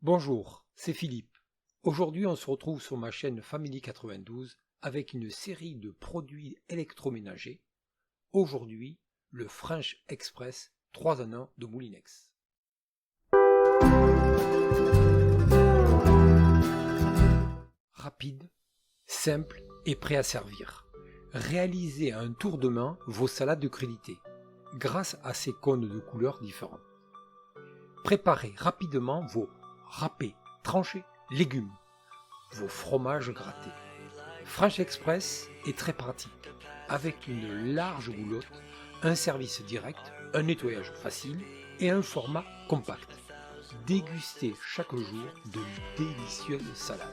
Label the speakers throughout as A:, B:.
A: Bonjour, c'est Philippe. Aujourd'hui, on se retrouve sur ma chaîne Family 92 avec une série de produits électroménagers. Aujourd'hui, le French Express 3 en 1 de Moulinex. Rapide, simple et prêt à servir. Réalisez à un tour de main vos salades de crudités grâce à ces cônes de couleurs différentes. Préparez rapidement vos râpés, tranchés, légumes, vos fromages grattés. French Express est très pratique, avec une large roulotte, un service direct, un nettoyage facile et un format compact. Dégustez chaque jour de délicieuses salades.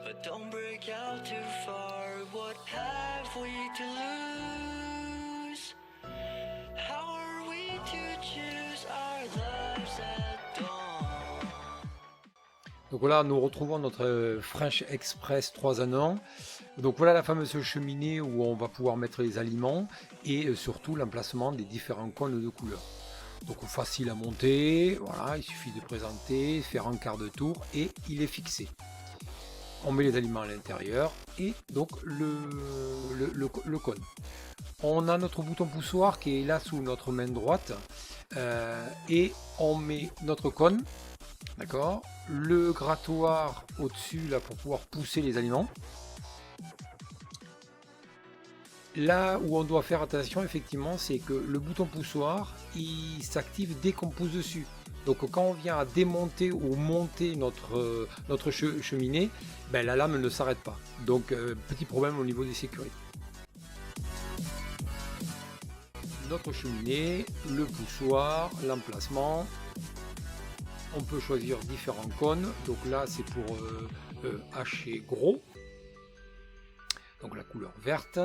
B: But don't break out too far. What have we to lose? How are we to choose our lives at dawn?
A: Donc voilà, nous retrouvons notre French Express 3 en 1. Donc voilà la fameuse cheminée où on va pouvoir mettre les aliments et surtout l'emplacement des différents cônes de couleur. Donc facile à monter, voilà, il suffit de présenter, faire un quart de tour et il est fixé. On met les aliments à l'intérieur et donc le cône. On a notre bouton poussoir qui est là sous notre main droite et on met notre cône, d'accord, le grattoir au-dessus là pour pouvoir pousser les aliments. Là où on doit faire attention effectivement, c'est que le bouton poussoir il s'active dès qu'on pousse dessus. Donc quand on vient à démonter ou monter notre cheminée, ben, la lame ne s'arrête pas. Donc petit problème au niveau des sécurités. Notre cheminée, le poussoir, l'emplacement. On peut choisir différents cônes. Donc là c'est pour hacher gros. Donc la couleur verte.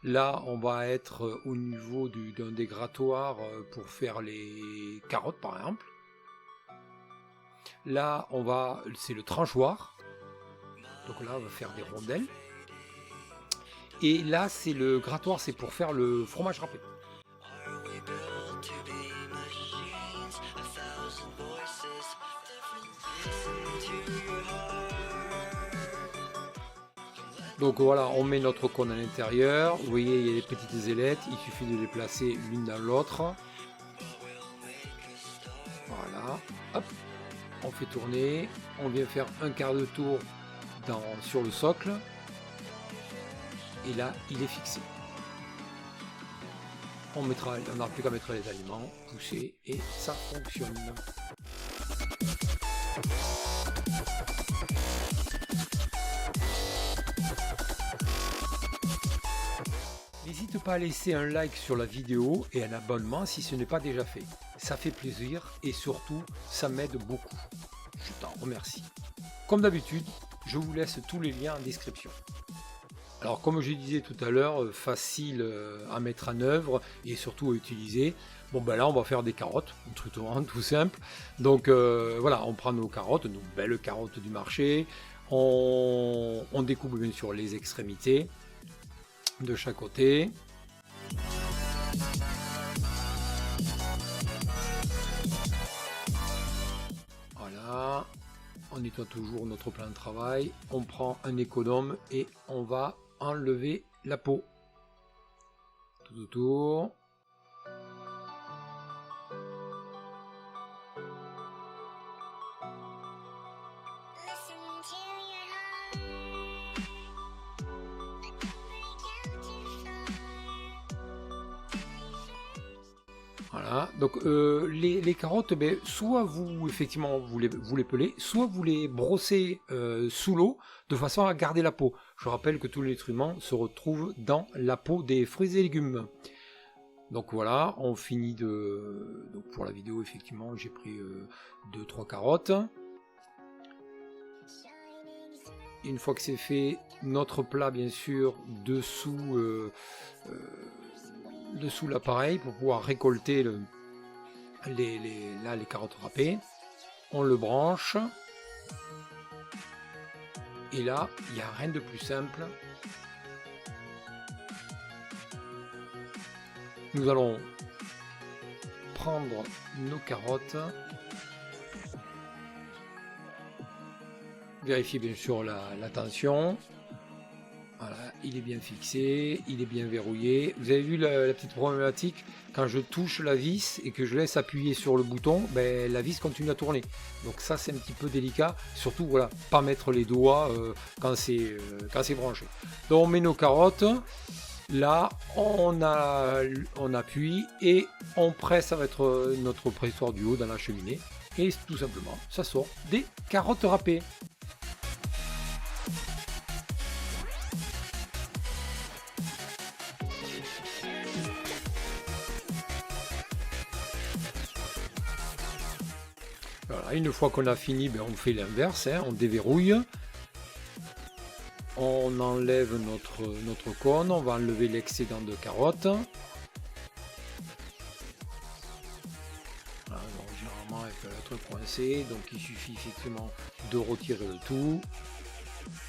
A: Là, on va être au niveau d'un des grattoirs pour faire les carottes, par exemple. Là, c'est le tranchoir. Donc là, on va faire des rondelles. Et là, c'est le grattoir, c'est pour faire le fromage râpé. Donc voilà, on met notre cône à l'intérieur. Vous voyez, il y a des petites ailettes. Il suffit de les placer l'une dans l'autre. Voilà. Hop. On fait tourner. On vient faire un quart de tour sur le socle. Et là, il est fixé. On n'a plus qu'à mettre les aliments, pousser et ça fonctionne. N'hésite pas à laisser un like sur la vidéo et un abonnement si ce n'est pas déjà fait. Ça fait plaisir et surtout, ça m'aide beaucoup. Je t'en remercie. Comme d'habitude, je vous laisse tous les liens en description. Alors comme je disais tout à l'heure, facile à mettre en œuvre et surtout à utiliser. Bon ben là on va faire des carottes, un truc tout simple. Donc voilà, on prend nos carottes, nos belles carottes du marché. On découpe bien sûr les extrémités de chaque côté. Voilà, on nettoie toujours notre plan de travail. On prend un économe et on va enlever la peau tout autour. Voilà, donc les carottes, ben, soit vous effectivement vous les pelez, soit vous les brossez sous l'eau de façon à garder la peau. Je rappelle que tous les nutriments se retrouvent dans la peau des fruits et légumes. Donc voilà, on finit de... Donc pour la vidéo, effectivement, j'ai pris 2-3 carottes. une fois que c'est fait, notre plat bien sûr dessous l'appareil pour pouvoir récolter les carottes râpées. On le branche. Et là, il n'y a rien de plus simple. Nous allons prendre nos carottes. Vérifier bien sûr la tension. Voilà, il est bien fixé, il est bien verrouillé. Vous avez vu la petite problématique, quand je touche la vis et que je laisse appuyer sur le bouton, ben, la vis continue à tourner. Donc ça c'est un petit peu délicat, surtout voilà, pas mettre les doigts quand c'est branché. Donc on met nos carottes, là on appuie et on presse avec notre pressoir du haut dans la cheminée et tout simplement ça sort des carottes râpées. Voilà, une fois qu'on a fini, ben on fait l'inverse, hein, on déverrouille, on enlève notre cône, on va enlever l'excédent de carottes. Voilà, donc, généralement elle peut être coincée, donc il suffit effectivement de retirer le tout.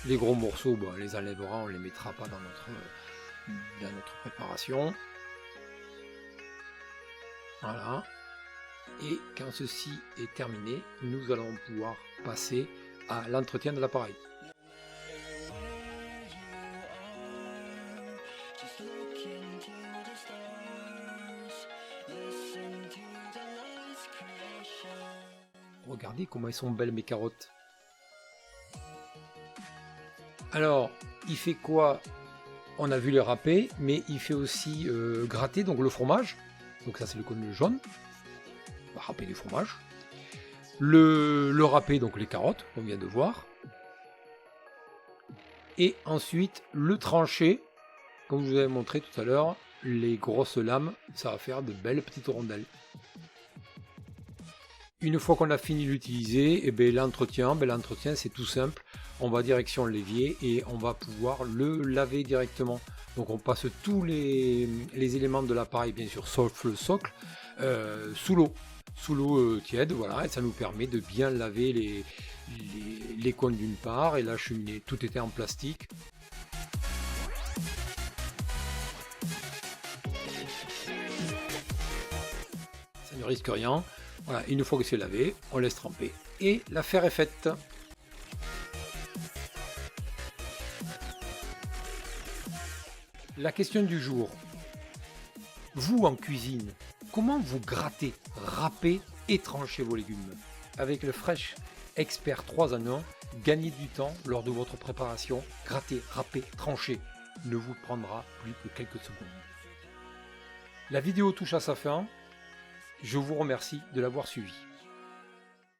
A: Les gros morceaux, bon, on les enlèvera, on ne les mettra pas dans notre préparation. Voilà. Et quand ceci est terminé, nous allons pouvoir passer à l'entretien de l'appareil. Regardez comment elles sont belles mes carottes. Alors, il fait quoi? On a vu les râpés, mais il fait aussi gratter donc le fromage. Donc ça c'est le cône jaune. On va râper du fromage. Le râpé, donc les carottes, on vient de voir. Et ensuite, le tranché, comme je vous avais montré tout à l'heure, les grosses lames, ça va faire de belles petites rondelles. Une fois qu'on a fini d'utiliser, l'entretien c'est tout simple. On va direction l'évier et on va pouvoir le laver directement. Donc on passe tous les éléments de l'appareil, bien sûr, sauf le socle, sous l'eau tiède, voilà, et ça nous permet de bien laver les cônes d'une part et la cheminée. Tout était en plastique. Ça ne risque rien. Voilà, une fois que c'est lavé, on laisse tremper et l'affaire est faite. La question du jour. Vous en cuisine, comment vous grattez, râpez et tranchez vos légumes? Avec le Fresh Expert 3 en 1, gagnez du temps lors de votre préparation. Gratter, râper, trancher ne vous prendra plus que quelques secondes. La vidéo touche à sa fin. Je vous remercie de l'avoir suivi.